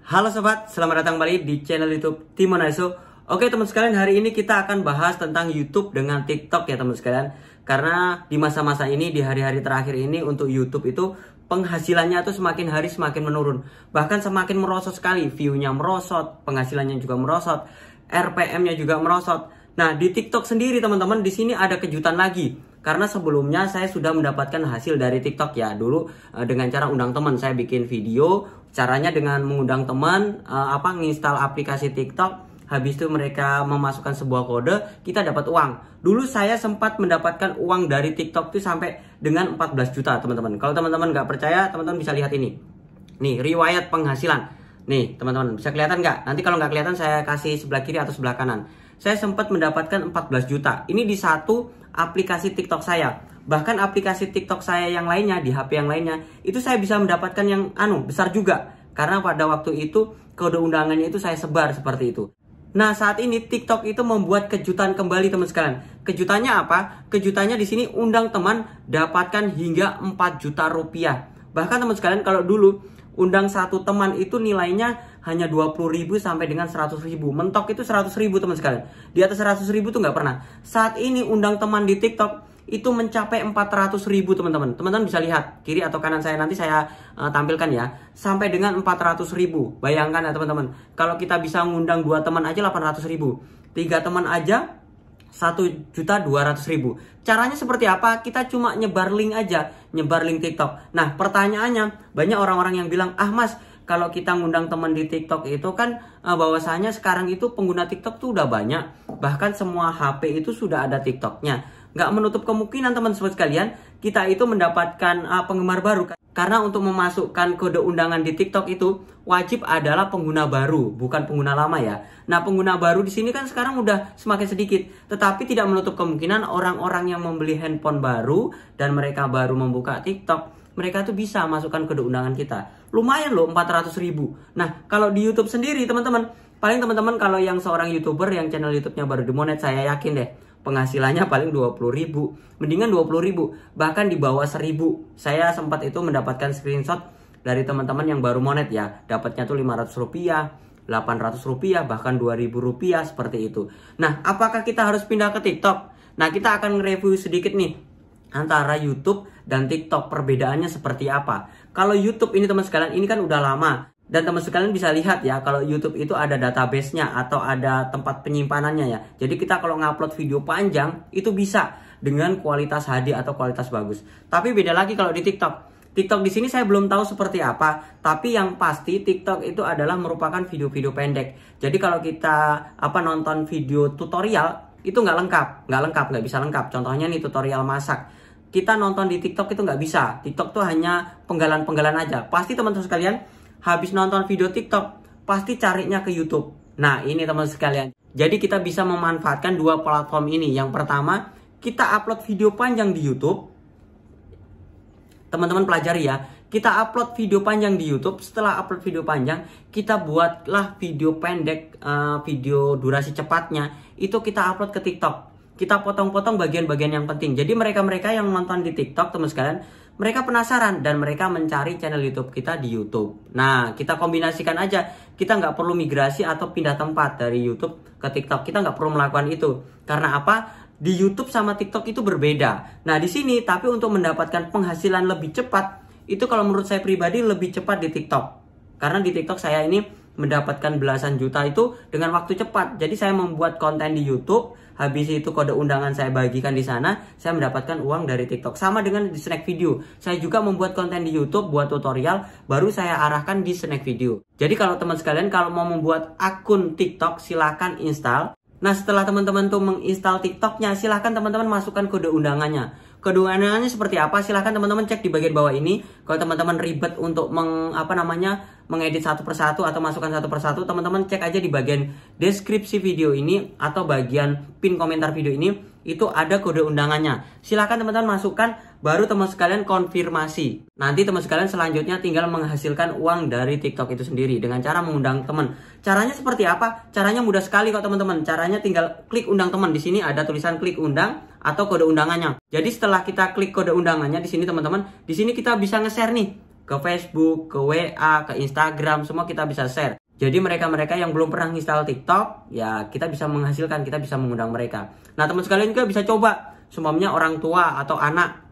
Halo sobat, selamat datang kembali di channel YouTube Timon Aiso. Oke teman sekalian, hari ini kita akan bahas tentang YouTube dengan TikTok ya teman sekalian. Karena di masa-masa ini, di hari-hari terakhir ini untuk YouTube itu penghasilannya tuh semakin hari semakin menurun. Bahkan semakin merosot sekali, view-nya merosot, penghasilannya juga merosot, RPM-nya juga merosot. Nah di TikTok sendiri teman-teman, di sini ada kejutan lagi. Karena sebelumnya saya sudah mendapatkan hasil dari TikTok ya. Dulu dengan cara undang teman, saya bikin video. Caranya dengan mengundang teman, nginstal aplikasi TikTok. Habis itu mereka memasukkan sebuah kode, kita dapat uang. Dulu saya sempat mendapatkan uang dari TikTok itu sampai dengan 14 juta teman-teman. Kalau teman-teman nggak percaya, teman-teman bisa lihat ini. Nih, riwayat penghasilan. Nih, teman-teman, bisa kelihatan nggak? Nanti kalau nggak kelihatan, saya kasih sebelah kiri atau sebelah kanan. Saya sempat mendapatkan 14 juta. Ini di satu aplikasi TikTok saya. Bahkan aplikasi TikTok saya yang lainnya, di HP yang lainnya, itu saya bisa mendapatkan yang besar juga. Karena pada waktu itu, kode undangannya itu saya sebar seperti itu. Nah, saat ini TikTok itu membuat kejutan kembali teman sekalian. Kejutannya apa? Kejutannya di sini undang teman dapatkan hingga 4 juta rupiah. Bahkan teman sekalian, kalau dulu undang satu teman itu nilainya hanya 20.000 sampai dengan 100.000. Mentok itu 100.000 teman sekalian. Di atas 100.000 tuh nggak pernah. Saat ini undang teman di TikTok itu mencapai 400.000 teman-teman. Teman-teman bisa lihat kiri atau kanan saya, nanti saya tampilkan ya. Sampai dengan 400.000. Bayangkan ya teman-teman. Kalau kita bisa ngundang 2 teman aja 800.000. 3 teman aja 1.200.000. Caranya seperti apa? Kita cuma nyebar link aja, nyebar link TikTok. Nah, pertanyaannya, banyak orang-orang yang bilang, "Ah Mas, kalau kita ngundang teman di TikTok itu kan bahwasanya sekarang itu pengguna TikTok tuh udah banyak. Bahkan semua HP itu sudah ada TikToknya." Nggak menutup kemungkinan teman-teman sekalian, kita itu mendapatkan penggemar baru. Karena untuk memasukkan kode undangan di TikTok itu wajib adalah pengguna baru, bukan pengguna lama ya. Nah, pengguna baru di sini kan sekarang udah semakin sedikit. Tetapi tidak menutup kemungkinan orang-orang yang membeli handphone baru dan mereka baru membuka TikTok, mereka tuh bisa masukkan kode undangan kita. Lumayan loh, 400.000. Nah, kalau di YouTube sendiri teman-teman, paling teman-teman kalau yang seorang YouTuber yang channel YouTube-nya baru dimonet, saya yakin deh penghasilannya paling 20.000. Mendingan 20.000, bahkan di bawah 1.000. Saya sempat itu mendapatkan screenshot dari teman-teman yang baru monet ya. Dapatnya tuh 500 rupiah, 800 rupiah, bahkan 2.000 rupiah seperti itu. Nah, apakah kita harus pindah ke TikTok? Nah, kita akan nge-review sedikit nih antara YouTube dan TikTok, perbedaannya seperti apa. Kalau YouTube ini teman sekalian, ini kan udah lama. Dan teman sekalian bisa lihat ya, kalau YouTube itu ada database-nya atau ada tempat penyimpanannya ya. Jadi kita kalau ngupload video panjang, itu bisa dengan kualitas HD atau kualitas bagus. Tapi beda lagi kalau di TikTok. TikTok di sini saya belum tahu seperti apa. Tapi yang pasti TikTok itu adalah merupakan video-video pendek. Jadi kalau kita nonton video tutorial, itu nggak bisa lengkap. Contohnya nih tutorial masak. Kita nonton di TikTok itu nggak bisa. TikTok tuh hanya penggalan-penggalan aja. Pasti teman-teman sekalian habis nonton video TikTok, pasti carinya ke YouTube. Nah, ini teman sekalian. Jadi kita bisa memanfaatkan dua platform ini. Yang pertama, kita upload video panjang di YouTube. Teman-teman pelajari ya. Kita upload video panjang di YouTube. Setelah upload video panjang, kita buatlah video pendek, video durasi cepatnya. Itu kita upload ke TikTok. Kita potong-potong bagian-bagian yang penting. Jadi mereka-mereka yang nonton di TikTok, teman sekalian, mereka penasaran dan mereka mencari channel YouTube kita di YouTube. Nah, kita kombinasikan aja. Kita nggak perlu migrasi atau pindah tempat dari YouTube ke TikTok. Kita nggak perlu melakukan itu. Karena apa? Di YouTube sama TikTok itu berbeda. Nah, di sini tapi untuk mendapatkan penghasilan lebih cepat, itu kalau menurut saya pribadi lebih cepat di TikTok. Karena di TikTok saya ini mendapatkan belasan juta itu dengan waktu cepat. Jadi saya membuat konten di YouTube, habis itu kode undangan saya bagikan di sana, saya mendapatkan uang dari TikTok. Sama dengan di Snack Video. Saya juga membuat konten di YouTube, buat tutorial, baru saya arahkan di Snack Video. Jadi kalau teman sekalian kalau mau membuat akun TikTok, silahkan install. Nah, setelah teman-teman tuh menginstal TikToknya, silahkan teman-teman masukkan kode undangannya. Kode undangannya seperti apa? Silahkan teman-teman cek di bagian bawah ini. Kalau teman-teman ribet untuk mengedit satu persatu atau masukkan satu persatu, teman-teman cek aja di bagian deskripsi video ini atau bagian pin komentar video ini. Itu ada kode undangannya. Silahkan teman-teman masukkan, baru teman sekalian konfirmasi. Nanti teman sekalian selanjutnya tinggal menghasilkan uang dari TikTok itu sendiri dengan cara mengundang teman. Caranya seperti apa? Caranya mudah sekali kok teman-teman. Caranya tinggal klik undang teman. Di sini ada tulisan klik undang atau kode undangannya. Jadi setelah kita klik kode undangannya di sini teman-teman, di sini kita bisa nge-share nih ke Facebook, ke WA, ke Instagram, semua kita bisa share. Jadi mereka-mereka yang belum pernah install TikTok, ya kita bisa menghasilkan, kita bisa mengundang mereka. Nah teman sekalian juga bisa coba, seumpamanya orang tua atau anak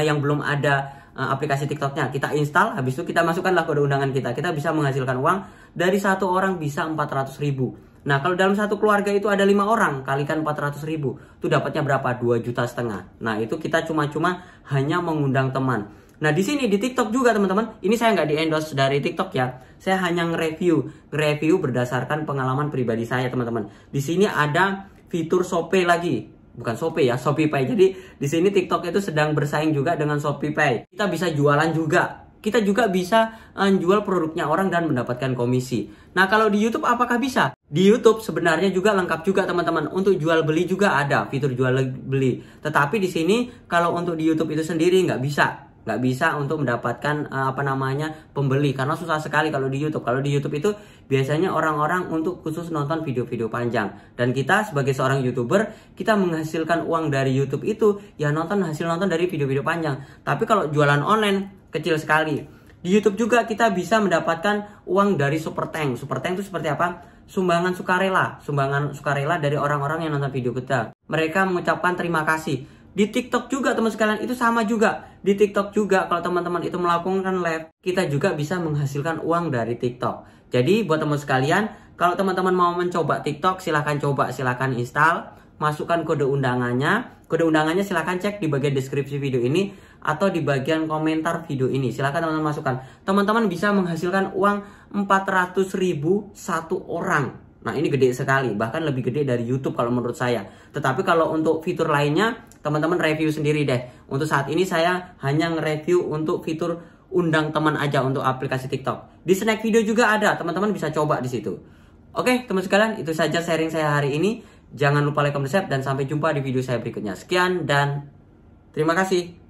yang belum ada aplikasi TikToknya, kita install, habis itu kita masukkanlah kode undangan kita. Kita bisa menghasilkan uang dari satu orang bisa 400.000. Nah kalau dalam satu keluarga itu ada 5 orang, kalikan 400.000, itu dapatnya berapa? 2,5 juta. Nah itu kita cuma-cuma hanya mengundang teman. Nah di sini di TikTok juga teman-teman, ini saya nggak di endorse dari TikTok ya, saya hanya nge-review berdasarkan pengalaman pribadi saya teman-teman. Di sini ada fitur Shopee lagi, bukan Shopee ya, ShopeePay. Jadi di sini TikTok itu sedang bersaing juga dengan ShopeePay. Kita bisa jualan juga. Kita juga bisa jual produknya orang dan mendapatkan komisi. Nah kalau di YouTube apakah bisa? Di YouTube sebenarnya juga lengkap juga teman-teman. Untuk jual beli juga ada fitur jual beli. Tetapi di sini kalau untuk di YouTube itu sendiri nggak bisa untuk mendapatkan pembeli, karena susah sekali kalau di YouTube. Kalau di YouTube itu biasanya orang-orang untuk khusus nonton video-video panjang, dan kita sebagai seorang YouTuber kita menghasilkan uang dari YouTube itu ya hasil nonton dari video-video panjang. Tapi kalau jualan online kecil sekali. Di YouTube juga kita bisa mendapatkan uang dari super thank. Super thank itu seperti apa? Sumbangan sukarela dari orang-orang yang nonton video kita. Mereka mengucapkan terima kasih. Di TikTok juga teman sekalian itu sama juga. Di TikTok juga kalau teman-teman itu melakukan live, kita juga bisa menghasilkan uang dari TikTok. Jadi buat teman sekalian, kalau teman-teman mau mencoba TikTok, silahkan coba, silahkan install, masukkan kode undangannya. Kode undangannya silahkan cek di bagian deskripsi video ini atau di bagian komentar video ini. Silahkan teman-teman masukkan. Teman-teman bisa menghasilkan uang 400.000 satu orang. Nah ini gede sekali, bahkan lebih gede dari YouTube kalau menurut saya. Tetapi kalau untuk fitur lainnya, teman-teman review sendiri deh. Untuk saat ini saya hanya nge-review untuk fitur undang teman aja untuk aplikasi TikTok. Di snack video juga ada, teman-teman bisa coba di situ. Oke teman sekalian, itu saja sharing saya hari ini. Jangan lupa like, comment, share, dan sampai jumpa di video saya berikutnya. Sekian dan terima kasih.